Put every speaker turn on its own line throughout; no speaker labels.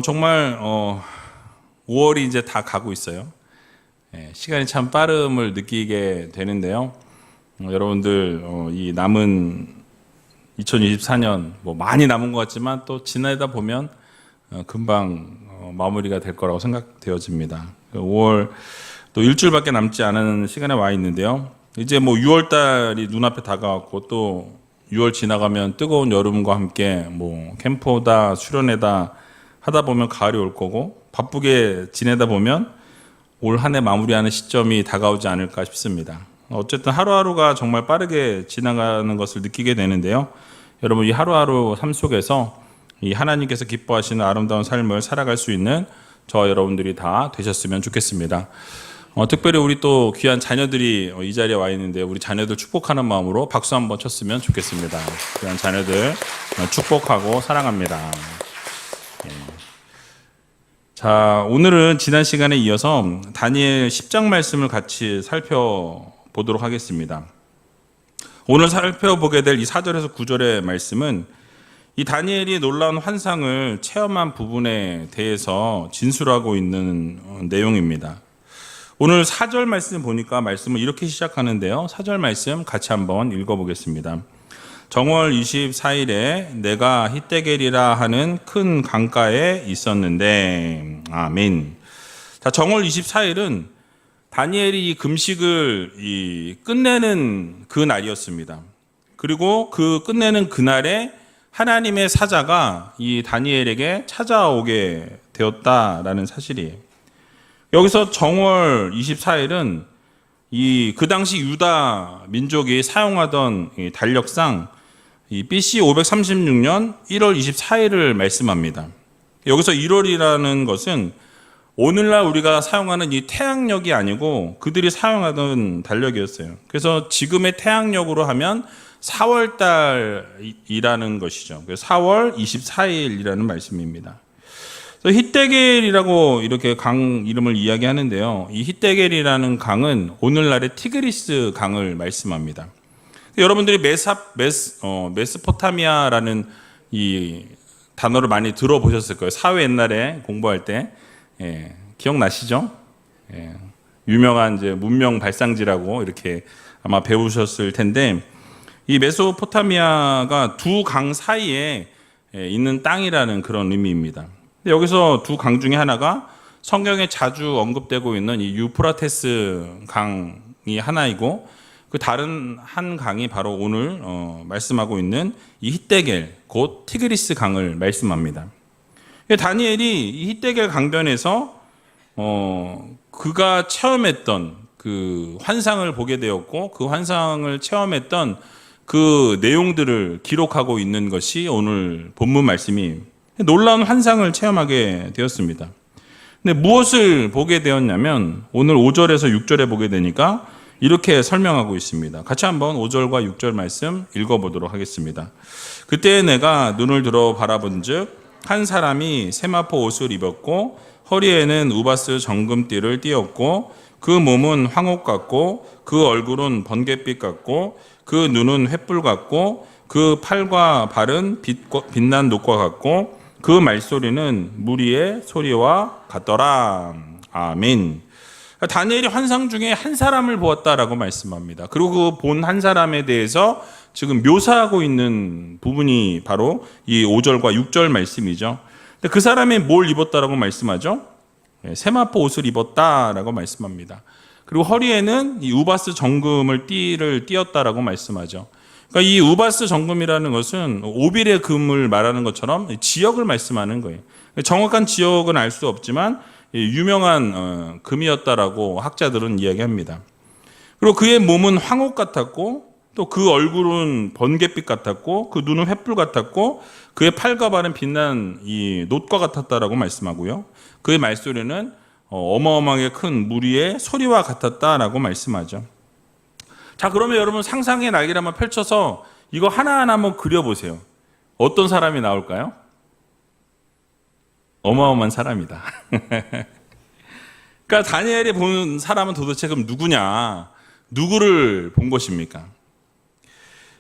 정말 5월이 이제 다 가고 있어요. 시간이 참 빠름을 느끼게 되는데요. 여러분들 이 남은 2024년 뭐 많이 남은 것 같지만 또 지나다 보면 금방 마무리가 될 거라고 생각되어집니다. 5월 또 일주일밖에 남지 않은 시간에 와 있는데요. 이제 뭐 6월 달이 눈앞에 다가왔고 또 6월 지나가면 뜨거운 여름과 함께 뭐 캠프다 수련회다 하다 보면 가을이 올 거고 바쁘게 지내다 보면 올 한 해 마무리하는 시점이 다가오지 않을까 싶습니다. 어쨌든 하루하루가 정말 빠르게 지나가는 것을 느끼게 되는데요. 여러분 이 하루하루 삶 속에서 이 하나님께서 기뻐하시는 아름다운 삶을 살아갈 수 있는 저와 여러분들이 다 되셨으면 좋겠습니다. 특별히 우리 또 귀한 자녀들이 이 자리에 와 있는데 우리 자녀들 축복하는 마음으로 박수 한번 쳤으면 좋겠습니다. 귀한 자녀들 축복하고 사랑합니다. 자, 오늘은 지난 시간에 이어서 다니엘 10장 말씀을 같이 살펴보도록 하겠습니다. 오늘 살펴보게 될 이 4절에서 9절의 말씀은 이 다니엘이 놀라운 환상을 체험한 부분에 대해서 진술하고 있는 내용입니다. 오늘 4절 말씀 보니까 말씀을 이렇게 시작하는데요. 4절 말씀 같이 한번 읽어보겠습니다. 정월 24일에 내가 히데겔이라 하는 큰 강가에 있었는데 아멘. 자, 정월 24일은 다니엘이 이 금식을 끝내는 그 날이었습니다. 그리고 그 끝내는 그날에 하나님의 사자가 이 다니엘에게 찾아오게 되었다라는 사실이에요. 여기서 정월 24일은 그 당시 유다 민족이 사용하던 달력상 BC 536년 1월 24일을 말씀합니다. 여기서 1월이라는 것은 오늘날 우리가 사용하는 이 태양력이 아니고 그들이 사용하던 달력이었어요. 그래서 지금의 태양력으로 하면 4월달이라는 것이죠. 4월 24일이라는 말씀입니다. 히데겔이라고 이렇게 강 이름을 이야기하는데요. 이 히데겔이라는 강은 오늘날의 티그리스 강을 말씀합니다. 여러분들이 메소포타미아라는 이 단어를 많이 들어보셨을 거예요. 사회 옛날에 공부할 때 기억나시죠? 유명한 이제 문명 발상지라고 이렇게 아마 배우셨을 텐데 이 메소포타미아가 두 강 사이에 있는 땅이라는 그런 의미입니다. 여기서 두 강 중에 하나가 성경에 자주 언급되고 있는 이 유프라테스 강이 하나이고 그 다른 한 강이 바로 오늘 말씀하고 있는 이 히데겔 곧 티그리스 강을 말씀합니다. 다니엘이 이 히데겔 강변에서 그가 체험했던 그 환상을 보게 되었고 그 환상을 체험했던 그 내용들을 기록하고 있는 것이 오늘 본문 말씀이 놀라운 환상을 체험하게 되었습니다. 근데 무엇을 보게 되었냐면 오늘 5절에서 6절에 보게 되니까 이렇게 설명하고 있습니다. 같이 한번 5절과 6절 말씀 읽어보도록 하겠습니다. 그때 내가 눈을 들어 바라본즉 한 사람이 세마포 옷을 입었고 허리에는 우바스 정금띠를 띠었고 그 몸은 황옥 같고 그 얼굴은 번갯빛 같고 그 눈은 횃불 같고 그 팔과 발은 빛난 녹과 같고 그 말소리는 무리의 소리와 같더라. 아멘. 다니엘이 환상 중에 한 사람을 보았다라고 말씀합니다. 그리고 그 본 한 사람에 대해서 지금 묘사하고 있는 부분이 바로 이 5절과 6절 말씀이죠. 근데 그 사람이 뭘 입었다라고 말씀하죠? 세마포 옷을 입었다라고 말씀합니다. 그리고 허리에는 이 우바스 정금을 띠었다라고 말씀하죠. 그러니까 이 우바스 정금이라는 것은 오빌의 금을 말하는 것처럼 지역을 말씀하는 거예요. 정확한 지역은 알 수 없지만 유명한 금이었다라고 학자들은 이야기합니다. 그리고 그의 몸은 황옥 같았고 또 그 얼굴은 번갯빛 같았고 그 눈은 횃불 같았고 그의 팔과 발은 빛난 이 놋과 같았다라고 말씀하고요. 그의 말소리는 어마어마하게 큰 무리의 소리와 같았다라고 말씀하죠. 자, 그러면 여러분 상상의 날개를 한번 펼쳐서 이거 하나하나 한번 그려보세요. 어떤 사람이 나올까요? 어마어마한 사람이다. 그러니까 다니엘이 본 사람은 도대체 그럼 누구냐? 누구를 본 것입니까?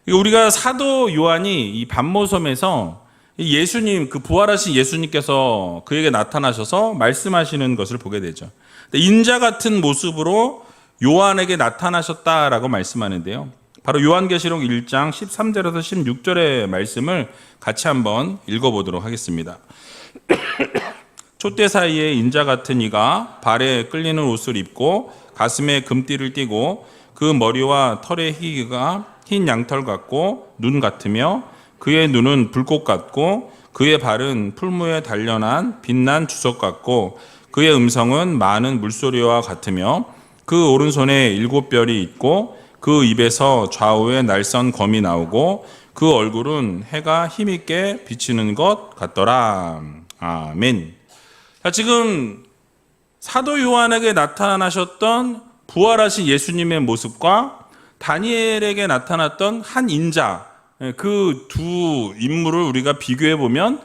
우리가 사도 요한이 이 반모섬에서 이 예수님, 그 부활하신 예수님께서 그에게 나타나셔서 말씀하시는 것을 보게 되죠. 인자 같은 모습으로 요한에게 나타나셨다라고 말씀하는데요. 바로 요한계시록 1장 13절에서 16절의 말씀을 같이 한번 읽어보도록 하겠습니다. 촛대 사이에 인자 같은 이가 발에 끌리는 옷을 입고 가슴에 금띠를 띠고 그 머리와 털의 희기가 흰 양털 같고 눈 같으며 그의 눈은 불꽃 같고 그의 발은 풀무에 단련한 빛난 주석 같고 그의 음성은 많은 물소리와 같으며 그 오른손에 7별이 있고 그 입에서 좌우에 날선 검이 나오고 그 얼굴은 해가 힘있게 비치는 것 같더라. 아멘. 자, 지금 사도 요한에게 나타나셨던 부활하신 예수님의 모습과 다니엘에게 나타났던 한 인자, 그 두 인물을 우리가 비교해 보면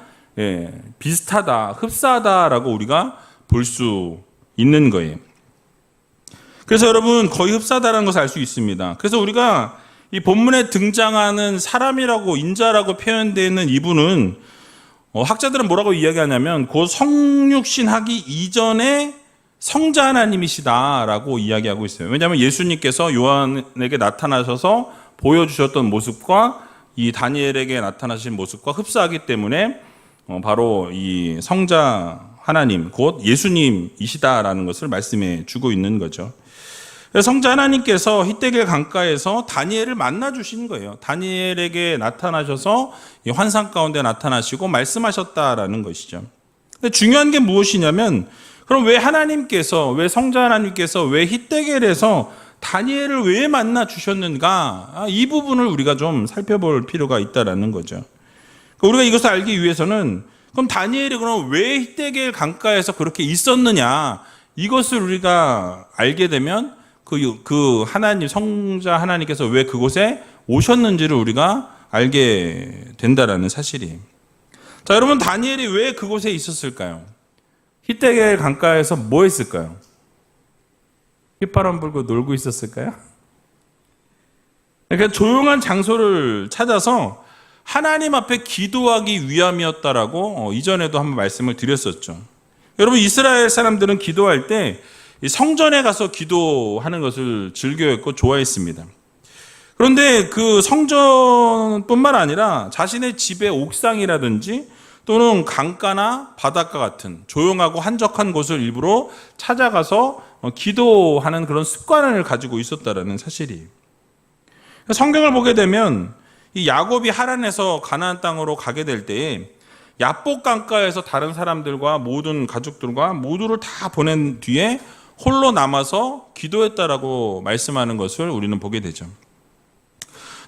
비슷하다, 흡사하다라고 우리가 볼 수 있는 거예요. 그래서 여러분 거의 흡사하다는 것을 알 수 있습니다. 그래서 우리가 이 본문에 등장하는 사람이라고 인자라고 표현되어 있는 이분은 학자들은 뭐라고 이야기하냐면 곧 성육신하기 이전에 성자 하나님이시다라고 이야기하고 있어요. 왜냐하면 예수님께서 요한에게 나타나셔서 보여주셨던 모습과 이 다니엘에게 나타나신 모습과 흡사하기 때문에 바로 이 성자 하나님 곧 예수님이시다라는 것을 말씀해 주고 있는 거죠. 성자 하나님께서 히데길 강가에서 다니엘을 만나 주신 거예요. 다니엘에게 나타나셔서 이 환상 가운데 나타나시고 말씀하셨다라는 것이죠. 근데 중요한 게 무엇이냐면 그럼 왜 하나님께서 왜 성자 하나님께서 왜 히데길에서 다니엘을 왜 만나 주셨는가? 이 부분을 우리가 좀 살펴볼 필요가 있다라는 거죠. 우리가 이것을 알기 위해서는 그럼 다니엘이 그럼 왜 히데길 강가에서 그렇게 있었느냐? 이것을 우리가 알게 되면 그 하나님, 성자 하나님께서 왜 그곳에 오셨는지를 우리가 알게 된다라는 사실이. 자, 여러분 다니엘이 왜 그곳에 있었을까요? 히데길 강가에서 뭐 했을까요? 휘파람 불고 놀고 있었을까요? 그러니까 조용한 장소를 찾아서 하나님 앞에 기도하기 위함이었다라고 이전에도 한번 말씀을 드렸었죠. 여러분 이스라엘 사람들은 기도할 때 성전에 가서 기도하는 것을 즐겨했고 좋아했습니다. 그런데 그 성전뿐만 아니라 자신의 집의 옥상이라든지 또는 강가나 바닷가 같은 조용하고 한적한 곳을 일부러 찾아가서 기도하는 그런 습관을 가지고 있었다라는 사실이. 성경을 보게 되면 이 야곱이 하란에서 가나안 땅으로 가게 될 때에 야복 강가에서 다른 사람들과 모든 가족들과 모두를 다 보낸 뒤에 홀로 남아서 기도했다라고 말씀하는 것을 우리는 보게 되죠.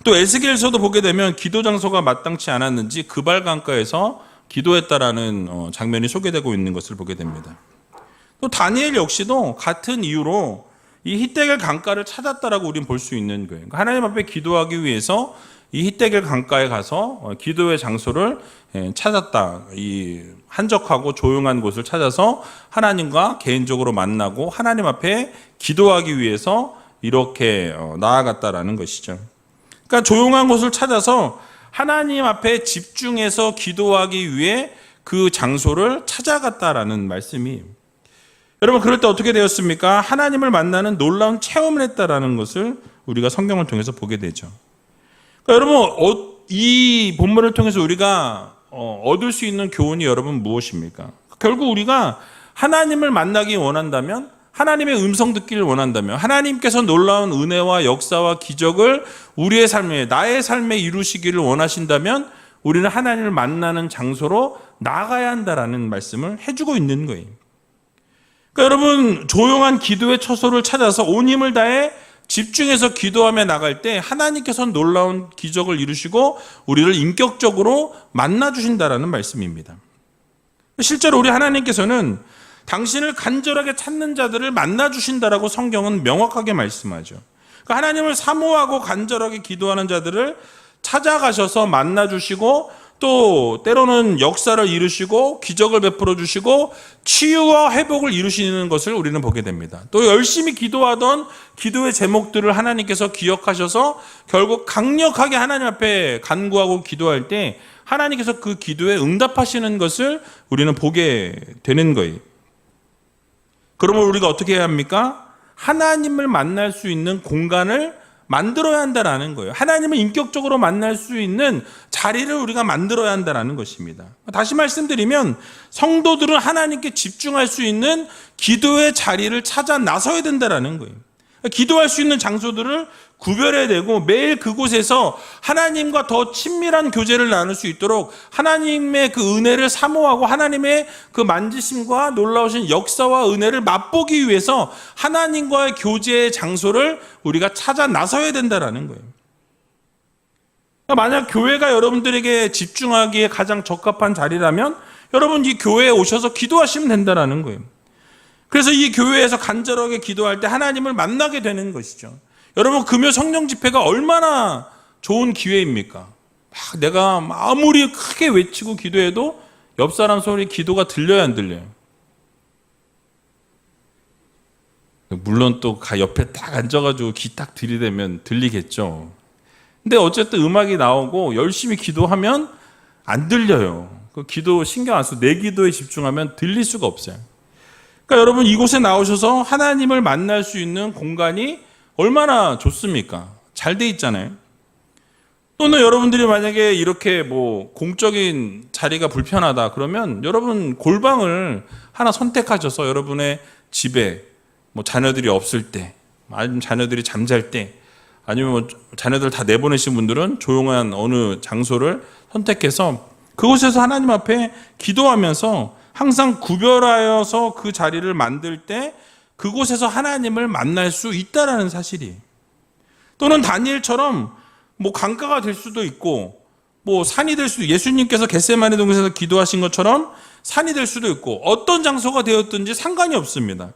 또 에스겔서도 보게 되면 기도 장소가 마땅치 않았는지 그발 강가에서 기도했다라는 장면이 소개되고 있는 것을 보게 됩니다. 또 다니엘 역시도 같은 이유로 이 히데길 강가를 찾았다라고 우리는 볼 수 있는 거예요. 하나님 앞에 기도하기 위해서 이 히데길 강가에 가서 기도의 장소를 찾았다. 이 한적하고 조용한 곳을 찾아서 하나님과 개인적으로 만나고 하나님 앞에 기도하기 위해서 이렇게 나아갔다라는 것이죠. 그러니까 조용한 곳을 찾아서 하나님 앞에 집중해서 기도하기 위해 그 장소를 찾아갔다라는 말씀이. 여러분 그럴 때 어떻게 되었습니까? 하나님을 만나는 놀라운 체험을 했다라는 것을 우리가 성경을 통해서 보게 되죠. 그러니까 여러분 이 본문을 통해서 우리가 얻을 수 있는 교훈이 여러분 무엇입니까? 결국 우리가 하나님을 만나기 원한다면 하나님의 음성 듣기를 원한다면 하나님께서 놀라운 은혜와 역사와 기적을 우리의 삶에 나의 삶에 이루시기를 원하신다면 우리는 하나님을 만나는 장소로 나가야 한다라는 말씀을 해주고 있는 거예요. 그러니까 여러분 조용한 기도의 처소를 찾아서 온 힘을 다해 집중해서 기도하며 나갈 때 하나님께서 놀라운 기적을 이루시고 우리를 인격적으로 만나주신다라는 말씀입니다. 실제로 우리 하나님께서는 당신을 간절하게 찾는 자들을 만나주신다라고 성경은 명확하게 말씀하죠. 그러니까 하나님을 사모하고 간절하게 기도하는 자들을 찾아가셔서 만나주시고 또 때로는 역사를 이루시고 기적을 베풀어 주시고 치유와 회복을 이루시는 것을 우리는 보게 됩니다. 또 열심히 기도하던 기도의 제목들을 하나님께서 기억하셔서 결국 강력하게 하나님 앞에 간구하고 기도할 때 하나님께서 그 기도에 응답하시는 것을 우리는 보게 되는 거예요. 그러면 우리가 어떻게 해야 합니까? 하나님을 만날 수 있는 공간을 만들어야 한다라는 거예요. 하나님을 인격적으로 만날 수 있는 자리를 우리가 만들어야 한다라는 것입니다. 다시 말씀드리면 성도들은 하나님께 집중할 수 있는 기도의 자리를 찾아 나서야 된다라는 거예요. 기도할 수 있는 장소들을 구별해야 되고 매일 그곳에서 하나님과 더 친밀한 교제를 나눌 수 있도록 하나님의 그 은혜를 사모하고 하나님의 그 만지심과 놀라우신 역사와 은혜를 맛보기 위해서 하나님과의 교제의 장소를 우리가 찾아 나서야 된다라는 거예요. 만약 교회가 여러분들에게 집중하기에 가장 적합한 자리라면 여러분 이 교회에 오셔서 기도하시면 된다라는 거예요. 그래서 이 교회에서 간절하게 기도할 때 하나님을 만나게 되는 것이죠. 여러분 금요 성령 집회가 얼마나 좋은 기회입니까? 내가 아무리 크게 외치고 기도해도 옆 사람 소리 기도가 들려야 안 들려요? 물론 또 옆에 딱 앉아가지고 귀 딱 들이대면 들리겠죠. 근데 어쨌든 음악이 나오고 열심히 기도하면 안 들려요. 그 기도 신경 안 써. 내 기도에 집중하면 들릴 수가 없어요. 그러니까 여러분 이곳에 나오셔서 하나님을 만날 수 있는 공간이 얼마나 좋습니까? 잘 돼 있잖아요. 또는 여러분들이 만약에 이렇게 공적인 자리가 불편하다 그러면 여러분 골방을 하나 선택하셔서 여러분의 집에 자녀들이 없을 때, 아니면 자녀들이 잠잘 때, 아니면 자녀들 다 내보내신 분들은 조용한 어느 장소를 선택해서 그곳에서 하나님 앞에 기도하면서 항상 구별하여서 그 자리를 만들 때 그곳에서 하나님을 만날 수 있다라는 사실이. 또는 다니엘처럼 강가가 될 수도 있고 산이 될 수도, 예수님께서 겟세마네 동산에서 기도하신 것처럼 산이 될 수도 있고 어떤 장소가 되었든지 상관이 없습니다.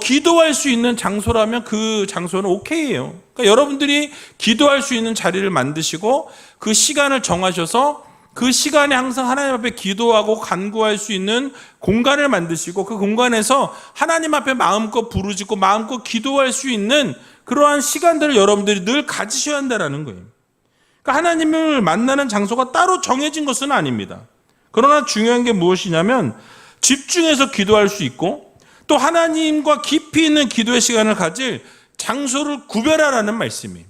기도할 수 있는 장소라면 그 장소는 오케이예요. 그러니까 여러분들이 기도할 수 있는 자리를 만드시고 그 시간을 정하셔서 그 시간에 항상 하나님 앞에 기도하고 간구할 수 있는 공간을 만드시고 그 공간에서 하나님 앞에 마음껏 부르짖고 마음껏 기도할 수 있는 그러한 시간들을 여러분들이 늘 가지셔야 한다는 거예요. 그러니까 하나님을 만나는 장소가 따로 정해진 것은 아닙니다. 그러나 중요한 게 무엇이냐면 집중해서 기도할 수 있고 또 하나님과 깊이 있는 기도의 시간을 가질 장소를 구별하라는 말씀이에요.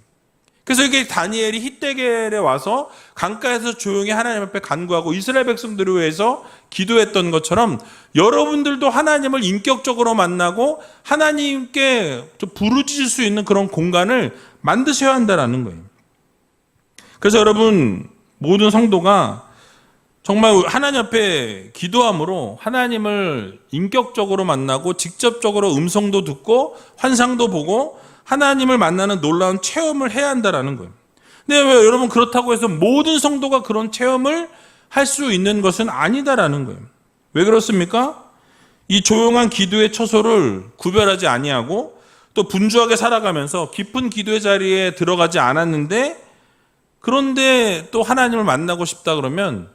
그래서 이게 다니엘이 히데겔에 와서 강가에서 조용히 하나님 앞에 간구하고 이스라엘 백성들을 위해서 기도했던 것처럼 여러분들도 하나님을 인격적으로 만나고 하나님께 부르짖을 수 있는 그런 공간을 만드셔야 한다는 거예요. 그래서 여러분 모든 성도가 정말 하나님 앞에 기도함으로 하나님을 인격적으로 만나고 직접적으로 음성도 듣고 환상도 보고 하나님을 만나는 놀라운 체험을 해야 한다는 거예요. 근데 왜 여러분 그렇다고 해서 모든 성도가 그런 체험을 할 수 있는 것은 아니다라는 거예요. 왜 그렇습니까? 이 조용한 기도의 처소를 구별하지 아니하고 또 분주하게 살아가면서 깊은 기도의 자리에 들어가지 않았는데 그런데 또 하나님을 만나고 싶다 그러면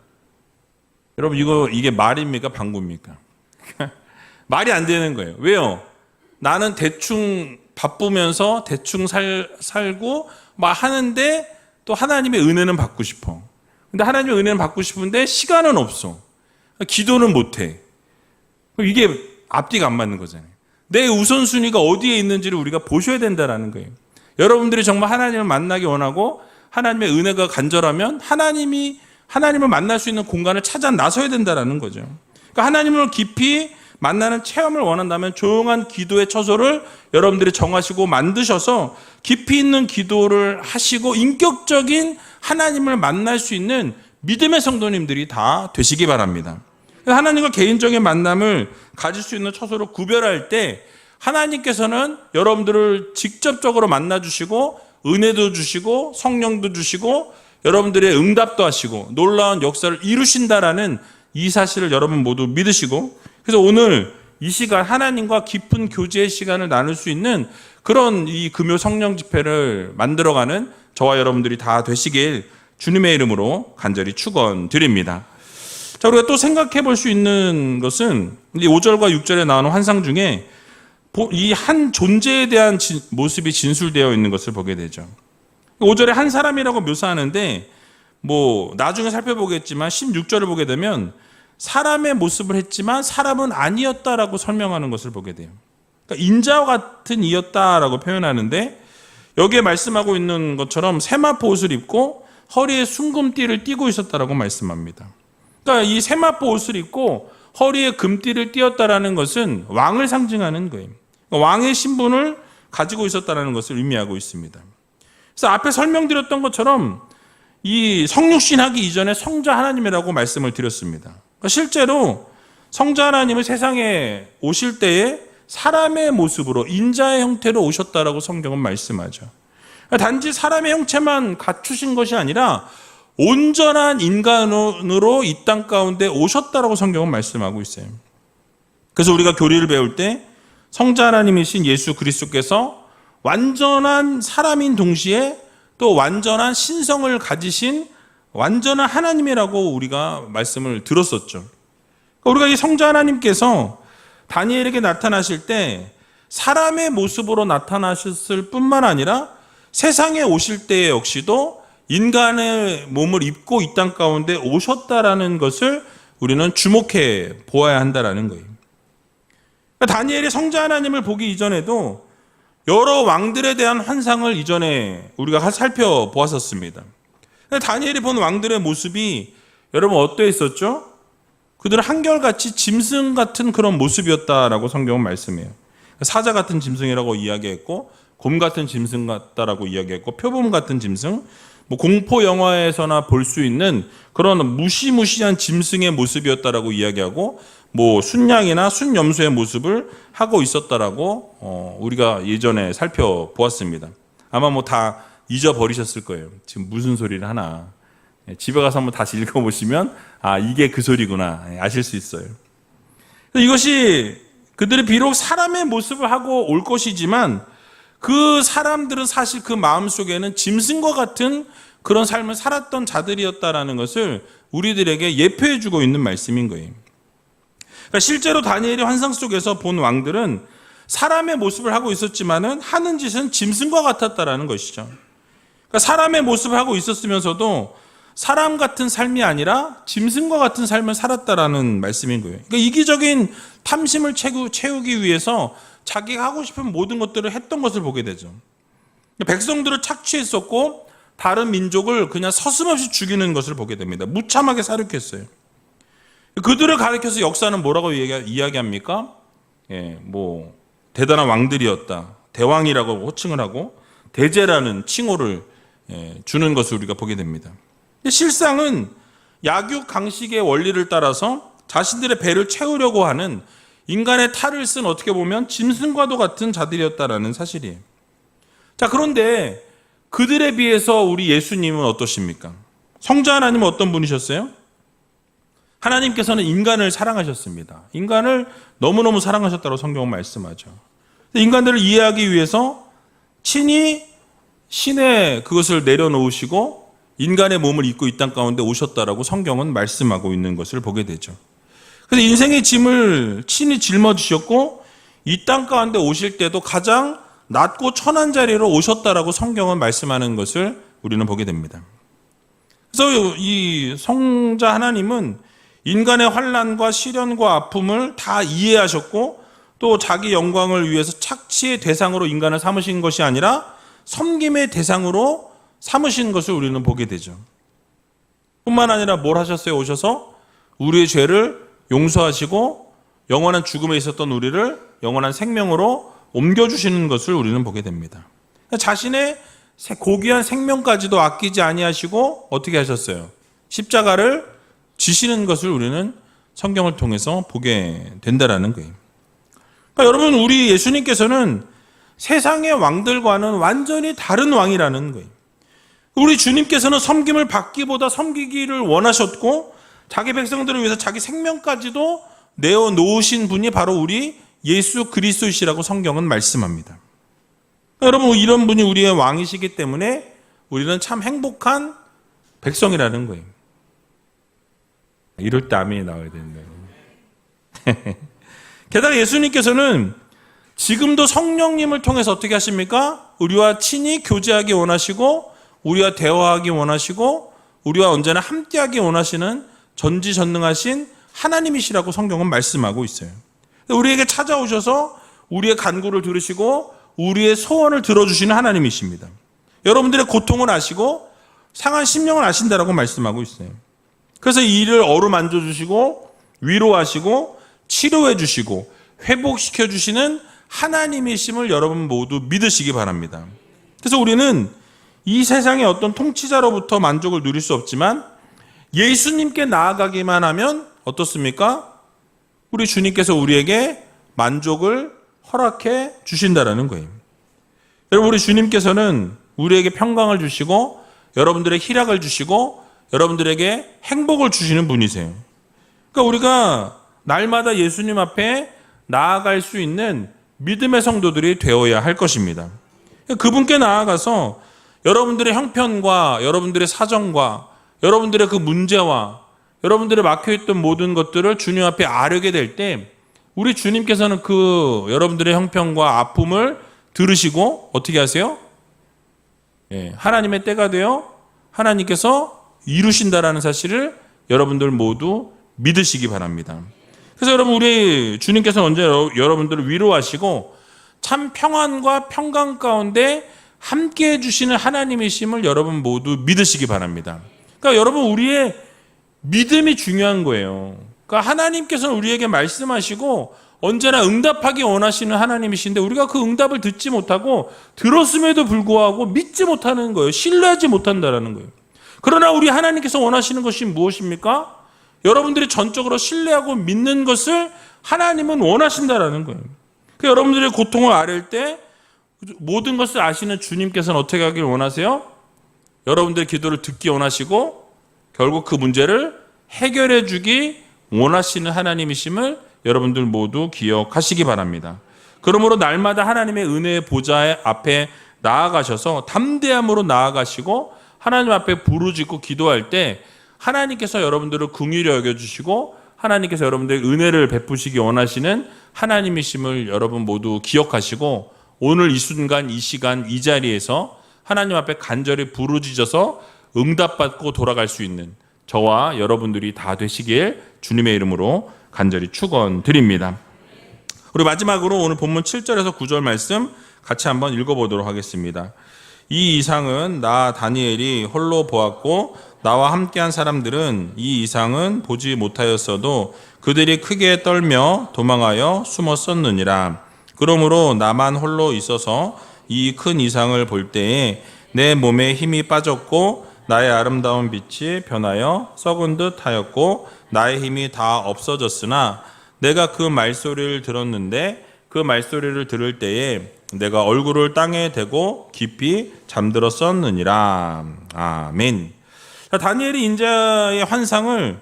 여러분 이게 말입니까? 방구입니까? 말이 안 되는 거예요. 왜요? 나는 대충 바쁘면서 대충 살고 하는데 또 하나님의 은혜는 받고 싶어. 근데 하나님의 은혜는 받고 싶은데 시간은 없어. 기도는 못해. 이게 앞뒤가 안 맞는 거잖아요. 내 우선순위가 어디에 있는지를 우리가 보셔야 된다는 거예요. 여러분들이 정말 하나님을 만나기 원하고 하나님의 은혜가 간절하면 하나님을 만날 수 있는 공간을 찾아 나서야 된다는 거죠. 그러니까 하나님을 깊이 만나는 체험을 원한다면 조용한 기도의 처소를 여러분들이 정하시고 만드셔서 깊이 있는 기도를 하시고 인격적인 하나님을 만날 수 있는 믿음의 성도님들이 다 되시기 바랍니다. 하나님과 개인적인 만남을 가질 수 있는 처소를 구별할 때 하나님께서는 여러분들을 직접적으로 만나주시고 은혜도 주시고 성령도 주시고 여러분들의 응답도 하시고 놀라운 역사를 이루신다라는 이 사실을 여러분 모두 믿으시고 그래서 오늘 이 시간 하나님과 깊은 교제의 시간을 나눌 수 있는 그런 이 금요 성령 집회를 만들어가는 저와 여러분들이 다 되시길 주님의 이름으로 간절히 축원드립니다. 자, 우리가 또 생각해 볼 수 있는 것은 5절과 6절에 나오는 환상 중에 이 한 존재에 대한 모습이 진술되어 있는 것을 보게 되죠. 5절에 한 사람이라고 묘사하는데 나중에 살펴보겠지만 16절을 보게 되면 사람의 모습을 했지만 사람은 아니었다라고 설명하는 것을 보게 돼요. 그러니까 인자와 같은 이였다라고 표현하는데, 여기에 말씀하고 있는 것처럼 세마포 옷을 입고 허리에 순금띠를 띠고 있었다라고 말씀합니다. 그러니까 이 세마포 옷을 입고 허리에 금띠를 띠었다라는 것은 왕을 상징하는 거예요. 그러니까 왕의 신분을 가지고 있었다라는 것을 의미하고 있습니다. 그래서 앞에 설명드렸던 것처럼 이 성육신하기 이전에 성자 하나님이라고 말씀을 드렸습니다. 그러니까 실제로 성자 하나님은 세상에 오실 때에 사람의 모습으로 인자의 형태로 오셨다라고 성경은 말씀하죠. 단지 사람의 형체만 갖추신 것이 아니라 온전한 인간으로 이 땅 가운데 오셨다라고 성경은 말씀하고 있어요. 그래서 우리가 교리를 배울 때 성자 하나님이신 예수 그리스도께서 완전한 사람인 동시에 또 완전한 신성을 가지신 완전한 하나님이라고 우리가 말씀을 들었었죠. 우리가 이 성자 하나님께서 다니엘에게 나타나실 때 사람의 모습으로 나타나셨을 뿐만 아니라 세상에 오실 때 역시도 인간의 몸을 입고 이 땅 가운데 오셨다라는 것을 우리는 주목해 보아야 한다라는 거예요. 다니엘이 성자 하나님을 보기 이전에도 여러 왕들에 대한 환상을 이전에 우리가 살펴보았었습니다. 다니엘이 본 왕들의 모습이 여러분 어떠했었죠? 그들은 한결같이 짐승 같은 그런 모습이었다라고 성경은 말씀해요. 사자 같은 짐승이라고 이야기했고, 곰 같은 짐승 같다라고 이야기했고, 표범 같은 짐승, 공포 영화에서나 볼 수 있는 그런 무시무시한 짐승의 모습이었다라고 이야기하고, 순양이나 순염소의 모습을 하고 있었다라고 우리가 예전에 살펴보았습니다. 아마 다 잊어버리셨을 거예요. 지금 무슨 소리를 하나. 집에 가서 한번 다시 읽어보시면 이게 그 소리구나 아실 수 있어요. 이것이 그들이 비록 사람의 모습을 하고 올 것이지만 그 사람들은 사실 그 마음속에는 짐승과 같은 그런 삶을 살았던 자들이었다라는 것을 우리들에게 예표해주고 있는 말씀인 거예요. 그러니까 실제로 다니엘이 환상 속에서 본 왕들은 사람의 모습을 하고 있었지만은 하는 짓은 짐승과 같았다라는 것이죠. 그러니까 사람의 모습을 하고 있었으면서도 사람 같은 삶이 아니라 짐승과 같은 삶을 살았다라는 말씀인 거예요. 그러니까 이기적인 탐심을 채우기 위해서 자기가 하고 싶은 모든 것들을 했던 것을 보게 되죠. 백성들을 착취했었고 다른 민족을 그냥 서슴없이 죽이는 것을 보게 됩니다. 무참하게 사륙했어요. 그들을 가리켜서 역사는 뭐라고 이야기합니까? 대단한 왕들이었다. 대왕이라고 호칭을 하고 대제라는 칭호를 주는 것을 우리가 보게 됩니다. 실상은 약육 강식의 원리를 따라서 자신들의 배를 채우려고 하는 인간의 탈을 쓴 어떻게 보면 짐승과도 같은 자들이었다라는 사실이에요. 자, 그런데 그들에 비해서 우리 예수님은 어떠십니까? 성자 하나님은 어떤 분이셨어요? 하나님께서는 인간을 사랑하셨습니다. 인간을 너무너무 사랑하셨다고 성경은 말씀하죠. 인간들을 이해하기 위해서 친히 신의 그것을 내려놓으시고 인간의 몸을 입고 이 땅 가운데 오셨다라고 성경은 말씀하고 있는 것을 보게 되죠. 그래서 인생의 짐을 친히 짊어지셨고 이 땅 가운데 오실 때도 가장 낮고 천한 자리로 오셨다라고 성경은 말씀하는 것을 우리는 보게 됩니다. 그래서 이 성자 하나님은 인간의 환난과 시련과 아픔을 다 이해하셨고 또 자기 영광을 위해서 착취의 대상으로 인간을 삼으신 것이 아니라 섬김의 대상으로 삼으신 것을 우리는 보게 되죠. 뿐만 아니라 뭘 하셨어요? 오셔서 우리의 죄를 용서하시고 영원한 죽음에 있었던 우리를 영원한 생명으로 옮겨주시는 것을 우리는 보게 됩니다. 자신의 고귀한 생명까지도 아끼지 아니하시고 어떻게 하셨어요? 십자가를 지시는 것을 우리는 성경을 통해서 보게 된다라는 거예요. 그러니까 여러분, 우리 예수님께서는 세상의 왕들과는 완전히 다른 왕이라는 거예요. 우리 주님께서는 섬김을 받기보다 섬기기를 원하셨고 자기 백성들을 위해서 자기 생명까지도 내어놓으신 분이 바로 우리 예수 그리스도이시라고 성경은 말씀합니다. 여러분, 이런 분이 우리의 왕이시기 때문에 우리는 참 행복한 백성이라는 거예요. 이럴 때 아멘이 나와야 되는데. 게다가 예수님께서는 지금도 성령님을 통해서 어떻게 하십니까? 우리와 친히 교제하기 원하시고 우리와 대화하기 원하시고 우리와 언제나 함께하기 원하시는 전지전능하신 하나님이시라고 성경은 말씀하고 있어요. 우리에게 찾아오셔서 우리의 간구를 들으시고 우리의 소원을 들어주시는 하나님이십니다. 여러분들의 고통을 아시고 상한 심령을 아신다라고 말씀하고 있어요. 그래서 이 일을 어루만져 주시고 위로하시고 치료해 주시고 회복시켜 주시는 하나님이심을 여러분 모두 믿으시기 바랍니다. 그래서 우리는 이 세상의 어떤 통치자로부터 만족을 누릴 수 없지만 예수님께 나아가기만 하면 어떻습니까? 우리 주님께서 우리에게 만족을 허락해 주신다라는 거예요. 여러분, 우리 주님께서는 우리에게 평강을 주시고 여러분들의 희락을 주시고 여러분들에게 행복을 주시는 분이세요. 그러니까 우리가 날마다 예수님 앞에 나아갈 수 있는 믿음의 성도들이 되어야 할 것입니다. 그분께 나아가서 여러분들의 형편과 여러분들의 사정과 여러분들의 그 문제와 여러분들의 막혀있던 모든 것들을 주님 앞에 아뢰게 될 때 우리 주님께서는 그 여러분들의 형편과 아픔을 들으시고 어떻게 하세요? 하나님의 때가 되어 하나님께서 이루신다라는 사실을 여러분들 모두 믿으시기 바랍니다. 그래서 여러분, 우리 주님께서는 언제 여러분들을 위로하시고 참 평안과 평강 가운데 함께 해주시는 하나님이심을 여러분 모두 믿으시기 바랍니다. 그러니까 여러분, 우리의 믿음이 중요한 거예요. 그러니까 하나님께서는 우리에게 말씀하시고 언제나 응답하기 원하시는 하나님이신데 우리가 그 응답을 듣지 못하고 들었음에도 불구하고 믿지 못하는 거예요. 신뢰하지 못한다라는 거예요. 그러나 우리 하나님께서 원하시는 것이 무엇입니까? 여러분들이 전적으로 신뢰하고 믿는 것을 하나님은 원하신다라는 거예요. 그러니까 여러분들의 고통을 아뢰을 때 모든 것을 아시는 주님께서는 어떻게 하길 원하세요? 여러분들의 기도를 듣기 원하시고 결국 그 문제를 해결해 주기 원하시는 하나님이심을 여러분들 모두 기억하시기 바랍니다. 그러므로 날마다 하나님의 은혜의 보좌 앞에 나아가셔서 담대함으로 나아가시고 하나님 앞에 부르짖고 기도할 때 하나님께서 여러분들을 긍휼히 여겨주시고 하나님께서 여러분들의 은혜를 베푸시기 원하시는 하나님이심을 여러분 모두 기억하시고 오늘 이 순간 이 시간 이 자리에서 하나님 앞에 간절히 부르짖어서 응답받고 돌아갈 수 있는 저와 여러분들이 다 되시길 주님의 이름으로 간절히 축원드립니다. 우리 마지막으로 오늘 본문 7절에서 9절 말씀 같이 한번 읽어보도록 하겠습니다. 이 이상은 나 다니엘이 홀로 보았고 나와 함께한 사람들은 이 이상은 보지 못하였어도 그들이 크게 떨며 도망하여 숨었었느니라. 그러므로 나만 홀로 있어서 이 큰 이상을 볼 때에 내 몸에 힘이 빠졌고 나의 아름다운 빛이 변하여 썩은 듯 하였고 나의 힘이 다 없어졌으나 내가 그 말소리를 들었는데 그 말소리를 들을 때에 내가 얼굴을 땅에 대고 깊이 잠들었었느니라. 아멘. 다니엘이 인자의 환상을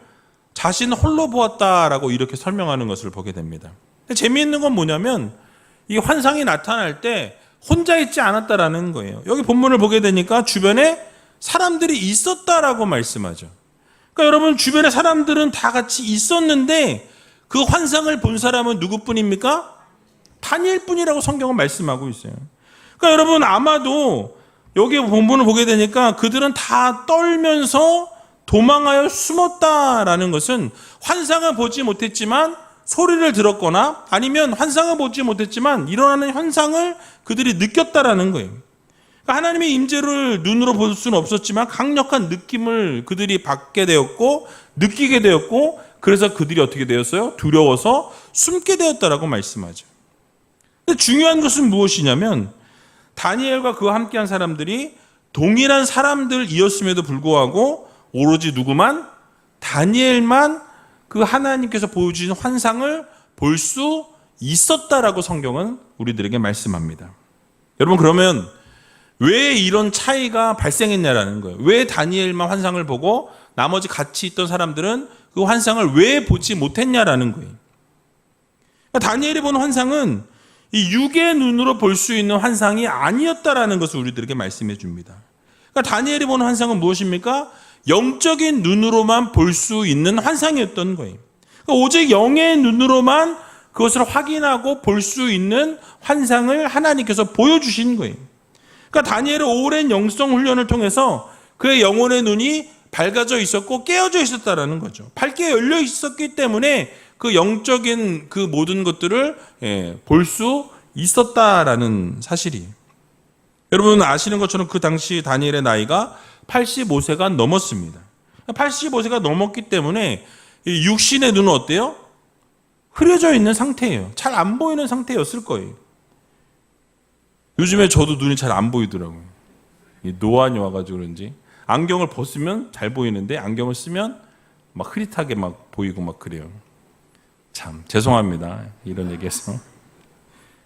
자신 홀로 보았다라고 이렇게 설명하는 것을 보게 됩니다. 재미있는 건 뭐냐면 이 환상이 나타날 때 혼자 있지 않았다라는 거예요. 여기 본문을 보게 되니까 주변에 사람들이 있었다라고 말씀하죠. 그러니까 여러분, 주변에 사람들은 다 같이 있었는데 그 환상을 본 사람은 누구뿐입니까? 다니엘뿐이라고 성경은 말씀하고 있어요. 그러니까 여러분, 아마도 여기 본문을 보게 되니까 그들은 다 떨면서 도망하여 숨었다라는 것은 환상을 보지 못했지만 소리를 들었거나 아니면 환상을 보지 못했지만 일어나는 현상을 그들이 느꼈다라는 거예요. 그러니까 하나님의 임재를 눈으로 볼 수는 없었지만 강력한 느낌을 그들이 받게 되었고 느끼게 되었고 그래서 그들이 어떻게 되었어요? 두려워서 숨게 되었다라고 말씀하죠. 근데 중요한 것은 무엇이냐면 다니엘과 그와 함께한 사람들이 동일한 사람들이었음에도 불구하고 오로지 누구만? 다니엘만 그 하나님께서 보여주신 환상을 볼 수 있었다라고 성경은 우리들에게 말씀합니다. 여러분, 그러면 왜 이런 차이가 발생했냐라는 거예요. 왜 다니엘만 환상을 보고 나머지 같이 있던 사람들은 그 환상을 왜 보지 못했냐라는 거예요. 그러니까 다니엘이 본 환상은 이 육의 눈으로 볼 수 있는 환상이 아니었다라는 것을 우리들에게 말씀해 줍니다. 그러니까 다니엘이 본 환상은 무엇입니까? 영적인 눈으로만 볼 수 있는 환상이었던 거예요. 그러니까 오직 영의 눈으로만 그것을 확인하고 볼 수 있는 환상을 하나님께서 보여주신 거예요. 그러니까 다니엘은 오랜 영성 훈련을 통해서 그의 영혼의 눈이 밝아져 있었고 깨어져 있었다라는 거죠. 밝게 열려 있었기 때문에 그 영적인 그 모든 것들을 볼 수 있었다라는 사실이에요. 여러분 아시는 것처럼 그 당시 다니엘의 나이가 85세가 넘었습니다. 85세가 넘었기 때문에 육신의 눈은 어때요? 흐려져 있는 상태예요. 잘 안 보이는 상태였을 거예요. 요즘에 저도 눈이 잘 안 보이더라고요. 노안이 와가지고 그런지 안경을 벗으면 잘 보이는데 안경을 쓰면 막 흐릿하게 막 보이고 막 그래요. 참 죄송합니다. 이런 얘기해서.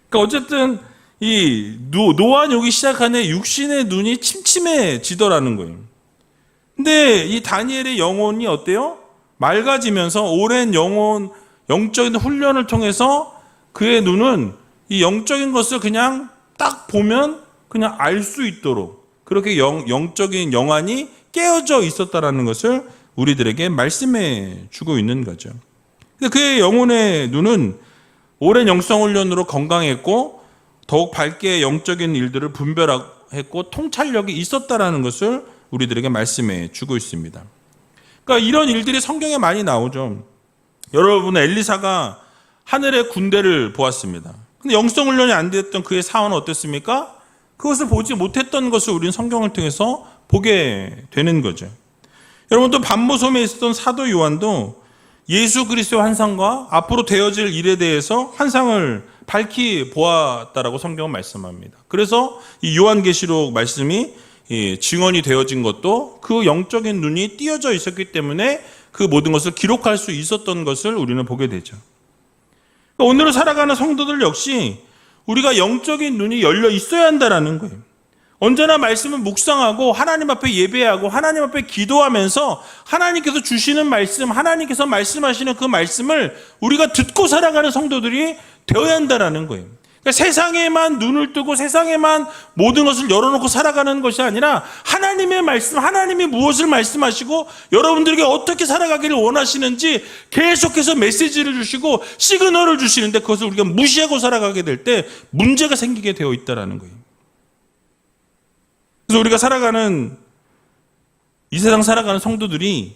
그러니까 어쨌든 이 노안이 오기 시작하네 육신의 눈이 침침해지더라는 거예요. 근데 이 다니엘의 영혼이 어때요? 맑아지면서 오랜 영적인 훈련을 통해서 그의 눈은 이 영적인 것을 그냥 딱 보면 그냥 알 수 있도록 그렇게 영적인 영안이 깨어져 있었다라는 것을 우리들에게 말씀해 주고 있는 거죠. 근데 그의 영혼의 눈은 오랜 영성 훈련으로 건강했고 더욱 밝게 영적인 일들을 분별했고 통찰력이 있었다라는 것을 우리들에게 말씀해 주고 있습니다. 그러니까 이런 일들이 성경에 많이 나오죠. 여러분 엘리사가 하늘의 군대를 보았습니다. 근데 영성 훈련이 안 됐던 그의 사원은 어땠습니까? 그것을 보지 못했던 것을 우리는 성경을 통해서 보게 되는 거죠. 여러분 또 반모섬에 있었던 사도 요한도 예수 그리스도의 환상과 앞으로 되어질 일에 대해서 환상을 밝히 보았다라고 성경은 말씀합니다. 그래서 이 요한계시록 말씀이 증언이 되어진 것도 그 영적인 눈이 띄어져 있었기 때문에 그 모든 것을 기록할 수 있었던 것을 우리는 보게 되죠. 오늘을 살아가는 성도들 역시 우리가 영적인 눈이 열려 있어야 한다는 거예요. 언제나 말씀을 묵상하고 하나님 앞에 예배하고 하나님 앞에 기도하면서 하나님께서 주시는 말씀, 하나님께서 말씀하시는 그 말씀을 우리가 듣고 살아가는 성도들이 되어야 한다는 거예요. 그러니까 세상에만 눈을 뜨고 세상에만 모든 것을 열어놓고 살아가는 것이 아니라 하나님의 말씀, 하나님이 무엇을 말씀하시고 여러분들에게 어떻게 살아가기를 원하시는지 계속해서 메시지를 주시고 시그널을 주시는데 그것을 우리가 무시하고 살아가게 될 때 문제가 생기게 되어 있다는 거예요. 그래서 우리가 이 세상 살아가는 성도들이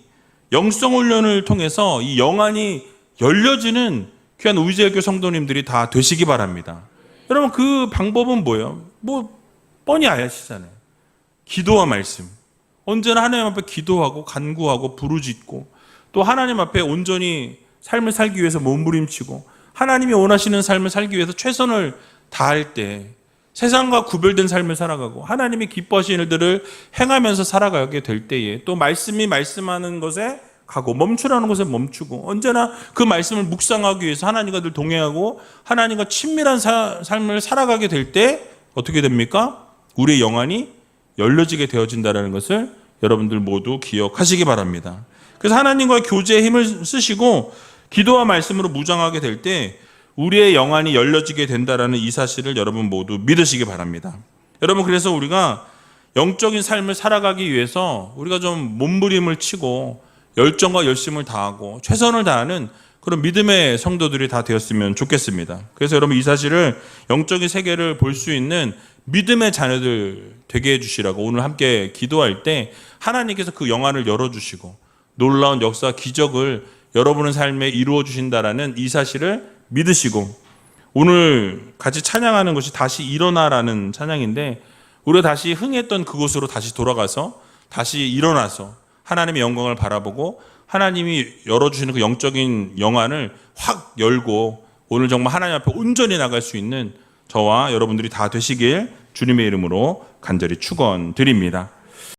영성 훈련을 통해서 이 영안이 열려지는 귀한 우리제일교 성도님들이 다 되시기 바랍니다. 여러분 그 방법은 뭐예요? 뻔히 아시잖아요. 기도와 말씀. 언제나 하나님 앞에 기도하고 간구하고 부르짖고 또 하나님 앞에 온전히 삶을 살기 위해서 몸부림치고 하나님이 원하시는 삶을 살기 위해서 최선을 다할 때 세상과 구별된 삶을 살아가고 하나님이 기뻐하시는 일들을 행하면서 살아가게 될 때에 또 말씀이 말씀하는 것에 가고 멈추라는 것에 멈추고 언제나 그 말씀을 묵상하기 위해서 하나님과 늘 동행하고 하나님과 친밀한 삶을 살아가게 될 때 어떻게 됩니까? 우리의 영안이 열려지게 되어진다는 것을 여러분들 모두 기억하시기 바랍니다. 그래서 하나님과의 교제에 힘을 쓰시고 기도와 말씀으로 무장하게 될 때 우리의 영안이 열려지게 된다는 이 사실을 여러분 모두 믿으시기 바랍니다. 여러분 그래서 우리가 영적인 삶을 살아가기 위해서 우리가 좀 몸부림을 치고 열정과 열심을 다하고 최선을 다하는 그런 믿음의 성도들이 다 되었으면 좋겠습니다. 그래서 여러분 이 사실을 영적인 세계를 볼 수 있는 믿음의 자녀들 되게 해주시라고 오늘 함께 기도할 때 하나님께서 그 영안을 열어주시고 놀라운 역사 기적을 여러분의 삶에 이루어 주신다라는 이 사실을 믿으시고 오늘 같이 찬양하는 것이 다시 일어나라는 찬양인데 우리가 다시 흥했던 그곳으로 다시 돌아가서 다시 일어나서 하나님의 영광을 바라보고 하나님이 열어주시는 그 영적인 영안을 확 열고 오늘 정말 하나님 앞에 온전히 나갈 수 있는 저와 여러분들이 다 되시길 주님의 이름으로 간절히 축원드립니다.